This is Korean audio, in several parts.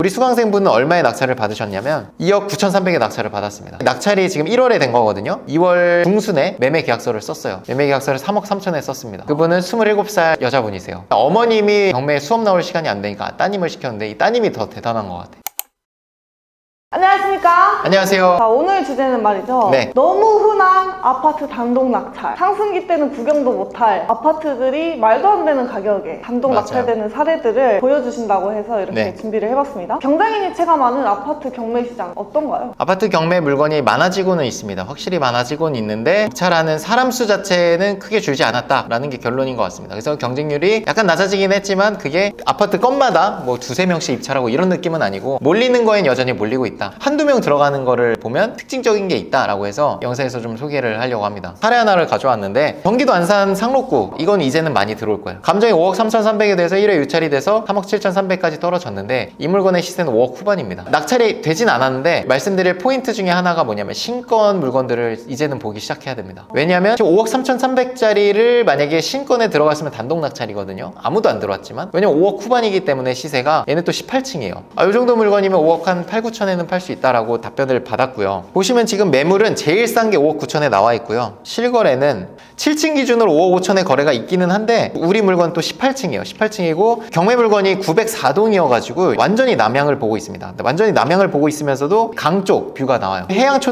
우리 수강생분은 얼마의 낙찰을 받으셨냐면 2억 9,300의 낙찰을 받았습니다. 낙찰이 지금 1월에 된 거거든요. 2월 중순에 매매 계약서를 썼어요. 매매 계약서를 3억 3천에 썼습니다. 그분은 27살 여자분이세요. 어머님이 경매에 수업 나올 시간이 안 되니까 따님을 시켰는데 이 따님이 더 대단한 것 같아요. 안녕하십니까? 안녕하세요. 자, 오늘 주제는 말이죠. 네. 너무 흔한 아파트 단독 낙찰. 상승기 때는 구경도 못할 아파트들이 말도 안 되는 가격에 단독 맞아요. 낙찰되는 사례들을 보여주신다고 해서 이렇게 네. 준비를 해봤습니다. 경쟁 입체가 많은 아파트 경매 시장 어떤가요? 아파트 경매 물건이 많아지고는 있습니다. 확실히 많아지고는 있는데 입찰하는 사람 수 자체는 크게 줄지 않았다라는 게 결론인 것 같습니다. 그래서 경쟁률이 약간 낮아지긴 했지만 그게 아파트 건마다 뭐 두세 명씩 입찰하고 이런 느낌은 아니고 몰리는 거엔 여전히 몰리고 있다. 한두 명 들어가는 거를 보면 특징적인 게 있다라고 해서 영상에서 좀 소개를 하려고 합니다. 사례 하나를 가져왔는데 경기도 안산 상록구, 이건 이제는 많이 들어올 거예요. 감정이 5억 3,300에 대해서 1회 유찰이 돼서 3억 7,300까지 떨어졌는데 이 물건의 시세는 5억 후반입니다. 낙찰이 되진 않았는데 말씀드릴 포인트 중에 하나가 뭐냐면 신권 물건들을 이제는 보기 시작해야 됩니다. 왜냐하면 지금 5억 3,300짜리를 만약에 신권에 들어갔으면 단독 낙찰이거든요. 아무도 안 들어왔지만 왜냐면 5억 후반이기 때문에 시세가 얘는 또 18층이에요. 이 정도 물건이면 5억 한 8, 9천에는 팔 수 있다라고 답변을 받았고요. 보시면 지금 매물은 제일 싼 게 5억 9천에 나와 있고요. 실거래는 7층 기준으로 5억 5천의 거래가 있기는 한데 우리 물건 또 18층이에요. 18층이고 경매 물건이 904동이어가지고 완전히 남향을 보고 있습니다. 완전히 남향을 보고 있으면서도 강 쪽 뷰가 나와요.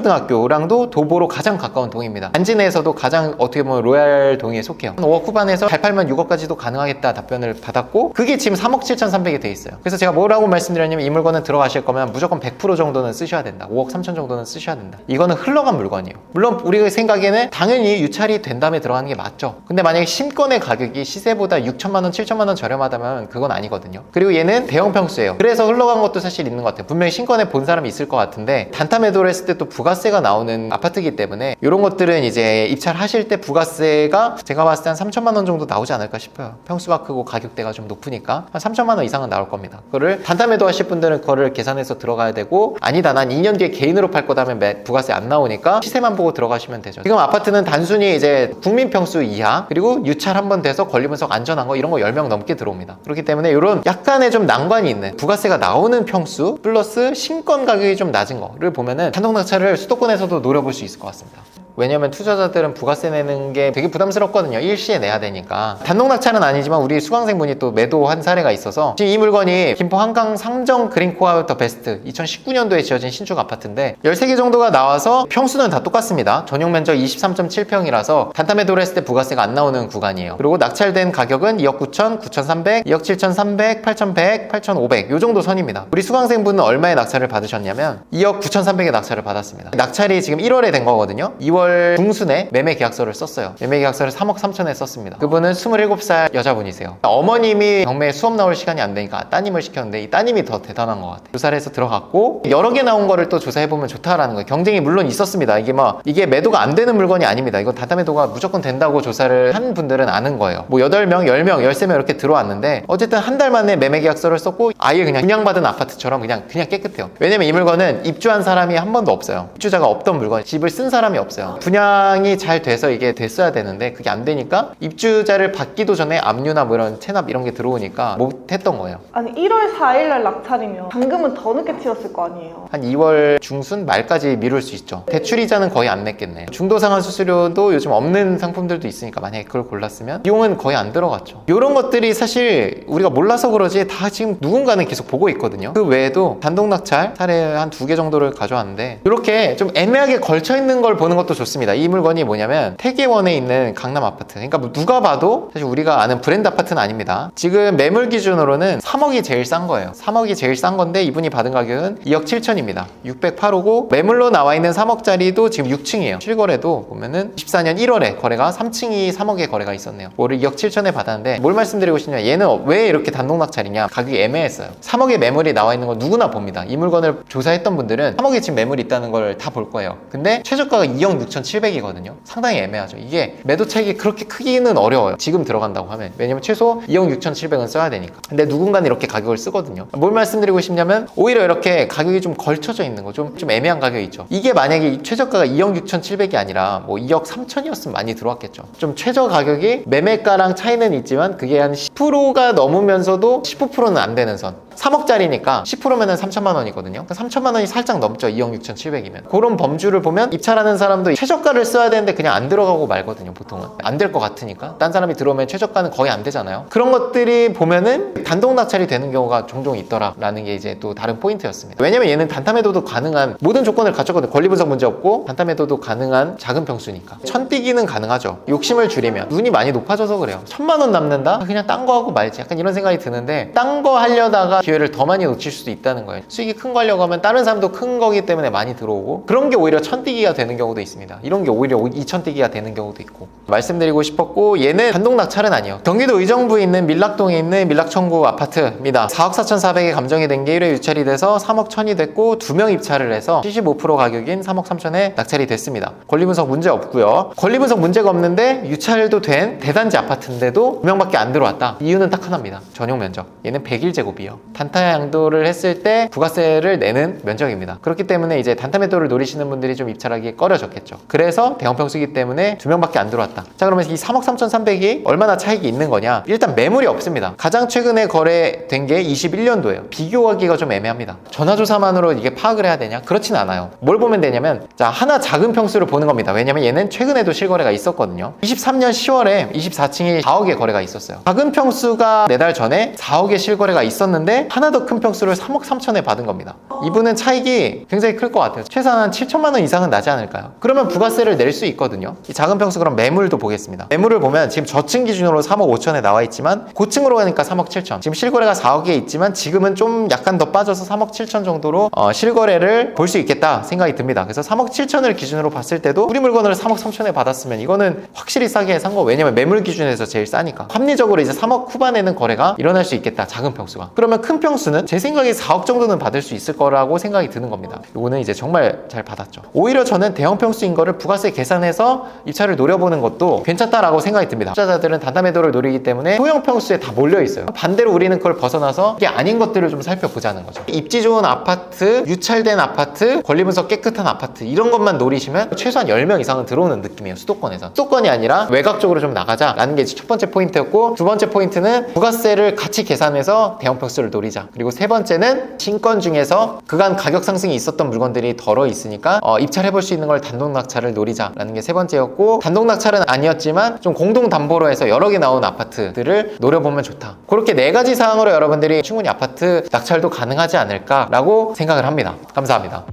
해양초등학교랑도 도보로 가장 가까운 동입니다. 단지 내에서도 가장 어떻게 보면 로얄 동에 속해요. 5억 후반에서 잘 팔면 6억까지도 가능하겠다 답변을 받았고 그게 지금 3억 7,300이 돼 있어요. 그래서 제가 뭐라고 말씀드렸냐면 이 물건은 들어가실 거면 무조건 100% 정도는 쓰셔야 된다. 5억 3천 정도는 쓰셔야 된다. 이거는 흘러간 물건이에요. 물론 우리가 생각에는 당연히 유찰이 된 다음에 들어가는 게 맞죠. 근데 만약에 신권의 가격이 시세보다 6천만 원, 7천만 원 저렴하다면 그건 아니거든요. 그리고 얘는 대형 평수예요. 그래서 흘러간 것도 사실 있는 것 같아요. 분명히 신권에 본 사람이 있을 것 같은데 단타 매도를 했을 때 또 부가세가 나오는 아파트이기 때문에 이런 것들은 이제 입찰하실 때 부가세가 제가 봤을 때 한 3천만 원 정도 나오지 않을까 싶어요. 평수가 크고 가격대가 좀 높으니까 한 3천만 원 이상은 나올 겁니다. 그거를 단타 매도 하실 분들은 그거를 계산해서 들어가야 되고 아니다 난 2년 뒤에 개인으로 팔 거다면 부가세 안 나오니까 시세만 보고 들어가시면 되죠. 지금 아파트는 단순히 이제 국민 평수 이하 그리고 유찰 한번 돼서 권리분석 안전한 거 이런 거 10명 넘게 들어옵니다. 그렇기 때문에 이런 약간의 좀 난관이 있는 부가세가 나오는 평수 플러스 신권 가격이 좀 낮은 거를 보면은 단독 낙찰을 수도권에서도 노려볼 수 있을 것 같습니다. 왜냐면 투자자들은 부가세 내는 게 되게 부담스럽거든요. 일시에 내야 되니까. 단독 낙찰은 아니지만 우리 수강생분이 또 매도한 사례가 있어서 지금 이 물건이 김포 한강 상정 그린코아 더 베스트 2019년도에 지어진 신축 아파트인데 13개 정도가 나와서 평수는 다 똑같습니다. 전용 면적 23.7평이라서 단타 매도를 했을 때 부가세가 안 나오는 구간이에요. 그리고 낙찰된 가격은 2억 9천, 9,300, 2억 7,300, 8,100, 8,500 요 정도 선입니다. 우리 수강생분은 얼마의 낙찰을 받으셨냐면 2억 9,300의 낙찰을 받았습니다. 낙찰이 지금 1월에 된 거거든요. 2월 중순에 매매 계약서를 썼어요. 매매 계약서를 3억 3천에 썼습니다. 그분은 27살 여자분이세요. 어머님이 경매에 수업 나올 시간이 안 되니까 따님을 시켰는데 이 따님이 더 대단한 것 같아요. 조사를 해서 들어갔고 여러 개 나온 거를 또 조사해보면 좋다라는 거예요. 경쟁이 물론 있었습니다. 이게 매도가 안 되는 물건이 아닙니다. 이거 단타 매도가 무조건 된다고 조사를 한 분들은 아는 거예요. 뭐 8명, 10명, 13명 이렇게 들어왔는데 어쨌든 한 달 만에 매매 계약서를 썼고 아예 그냥 분양받은 아파트처럼 그냥 깨끗해요. 왜냐면 이 물건은 입주한 사람이 한 번도 없어요. 입주자가 없던 물건, 집을 쓴 사람이 없어요. 분양이 잘 돼서 이게 됐어야 되는데 그게 안 되니까 입주자를 받기도 전에 압류나 뭐 이런 체납 이런 게 들어오니까 못 했던 거예요. 아니 1월 4일날 낙찰이면 잔금은 더 늦게 치렀을 거 아니에요. 한 2월 중순 말까지 미룰 수 있죠. 대출이자는 거의 안 냈겠네. 중도상환 수수료도 요즘 없는 상품들도 있으니까 만약에 그걸 골랐으면 비용은 거의 안 들어갔죠. 이런 것들이 사실 우리가 몰라서 그러지 다 지금 누군가는 계속 보고 있거든요. 그 외에도 단독 낙찰 사례 한 2개 정도를 가져왔는데 이렇게 좀 애매하게 걸쳐있는 걸 보는 것도 좋습니다. 이 물건이 뭐냐면 태계원에 있는 강남 아파트. 그러니까 뭐 누가 봐도 사실 우리가 아는 브랜드 아파트는 아닙니다. 지금 매물 기준으로는 3억이 제일 싼 거예요. 3억이 제일 싼 건데 이분이 받은 가격은 2억 7천입니다. 608호고 매물로 나와 있는 3억짜리도 지금 6층이에요. 실거래도 보면은 24년 1월에 거래가 3층이 3억의 거래가 있었네요. 뭐를 2억 7천에 받았는데 뭘 말씀드리고 싶냐, 얘는 왜 이렇게 단독 낙찰이냐, 가격이 애매했어요. 3억의 매물이 나와 있는 거 누구나 봅니다. 이 물건을 조사했던 분들은 3억에 지금 매물이 있다는 걸 다 볼 거예요. 근데 최저가가 2억 6,700이거든요 상당히 애매하죠. 이게 매도 차익이 그렇게 크기는 어려워요. 지금 들어간다고 하면. 왜냐면 최소 2억 6,700은 써야 되니까. 근데 누군가는 이렇게 가격을 쓰거든요. 뭘 말씀드리고 싶냐면 오히려 이렇게 가격이 좀 걸쳐져 있는 거, 좀 애매한 가격이 있죠. 이게 만약에 최저가가 2억 6,700이 아니라 뭐 2억 3천이었으면 많이 들어왔겠죠. 좀 최저 가격이 매매가랑 차이는 있지만 그게 한 10%가 넘으면서도 15%는 안 되는 선. 3억짜리니까 10%면은 3천만 원이거든요. 3천만 원이 살짝 넘죠. 2억 6,700이면. 그런 범주를 보면 입찰하는 사람도 최저가를 써야 되는데 그냥 안 들어가고 말거든요. 보통은 안 될 것 같으니까. 딴 사람이 들어오면 최저가는 거의 안 되잖아요. 그런 것들이 보면은 단독 낙찰이 되는 경우가 종종 있더라라는 게 이제 또 다른 포인트였습니다. 왜냐면 얘는 단타 매도도 가능한 모든 조건을 갖췄거든요. 권리 분석 문제 없고 단타 매도도 가능한 작은 평수니까. 천뛰기는 가능하죠. 욕심을 줄이면. 눈이 많이 높아져서 그래요. 1,000만 원 남는다? 그냥 딴 거 하고 말지. 약간 이런 생각이 드는데 딴 거 하려다가 기회를 더 많이 놓칠 수도 있다는 거예요. 수익이 큰 거 하려고 하면 다른 사람도 큰 거기 때문에 많이 들어오고 그런 게 오히려 천뛰기가 되는 경우도 있습니다. 이런 게 오히려 2천뛰기가 되는 경우도 있고 말씀드리고 싶었고 얘는 단독 낙찰은 아니에요. 경기도 의정부에 있는 밀락동에 있는 밀락청구 아파트입니다. 4억 4,400에 감정이 된 게 1회 유찰이 돼서 3억 1,000이 됐고 2명 입찰을 해서 75% 가격인 3억 3천에 낙찰이 됐습니다. 권리 분석 문제 없고요. 권리 분석 문제가 없는데 유찰도 된 대단지 아파트인데도 2명밖에 안 들어왔다. 이유는 딱 하나입니다. 전용 면적. 얘는 100일제곱이에요. 단타 양도를 했을 때 부가세를 내는 면적입니다. 그렇기 때문에 이제 단타 매도를 노리시는 분들이 좀 입찰하기 꺼려졌겠죠. 그래서 대형 평수이기 때문에 2명밖에 안 들어왔다. 자, 그러면 이 3억 3,300이 얼마나 차익이 있는 거냐? 일단 매물이 없습니다. 가장 최근에 거래된 게 21년도예요. 비교하기가 좀 애매합니다. 전화조사만으로 이게 파악을 해야 되냐? 그렇진 않아요. 뭘 보면 되냐면 자, 하나 작은 평수를 보는 겁니다. 왜냐면 얘는 최근에도 실거래가 있었거든요. 23년 10월에 24층이 4억의 거래가 있었어요. 작은 평수가 4달 전에 4억의 실거래가 있었는데 하나 더 큰 평수를 3억 3천에 받은 겁니다. 이분은 차익이 굉장히 클 것 같아요. 최소한 한 7천만 원 이상은 나지 않을까요? 그러면 부가세를 낼 수 있거든요. 이 작은 평수 그럼 매물도 보겠습니다. 매물을 보면 지금 저층 기준으로 3억 5천에 나와 있지만 고층으로 가니까 3억 7천. 지금 실거래가 4억에 있지만 지금은 좀 약간 더 빠져서 3억 7천 정도로 실거래를 볼 수 있겠다 생각이 듭니다. 그래서 3억 7천을 기준으로 봤을 때도 우리 물건을 3억 3천에 받았으면 이거는 확실히 싸게 산 거. 왜냐면 매물 기준에서 제일 싸니까. 합리적으로 이제 3억 후반에는 거래가 일어날 수 있겠다. 작은 평수가. 그러면 큰 평수는 제 생각에 4억 정도는 받을 수 있을 거라고 생각이 드는 겁니다. 이거는 이제 정말 잘 받았죠. 오히려 저는 대형 평수인 거를 부가세 계산해서 입찰을 노려보는 것도 괜찮다라고 생각이 듭니다. 투자자들은 단타 매도를 노리기 때문에 소형 평수에 다 몰려 있어요. 반대로 우리는 그걸 벗어나서 이게 아닌 것들을 좀 살펴보자는 거죠. 입지 좋은 아파트, 유찰된 아파트, 권리 분석 깨끗한 아파트 이런 것만 노리시면 최소한 10명 이상은 들어오는 느낌이에요. 수도권에서. 수도권이 아니라 외곽 쪽으로 좀 나가자라는 게 첫 번째 포인트였고, 두 번째 포인트는 부가세를 같이 계산해서 대형 평수를 노리자. 그리고 세 번째는 신권 중에서 그간 가격 상승이 있었던 물건들이 덜어 있으니까 입찰해볼 수 있는 걸 단독 낙찰을 노리자라는 게 세 번째였고, 단독 낙찰은 아니었지만 좀 공동 담보로 해서 여러 개 나온 아파트들을 노려보면 좋다. 그렇게 네 가지 사항으로 여러분들이 충분히 아파트 낙찰도 가능하지 않을까라고 생각을 합니다. 감사합니다.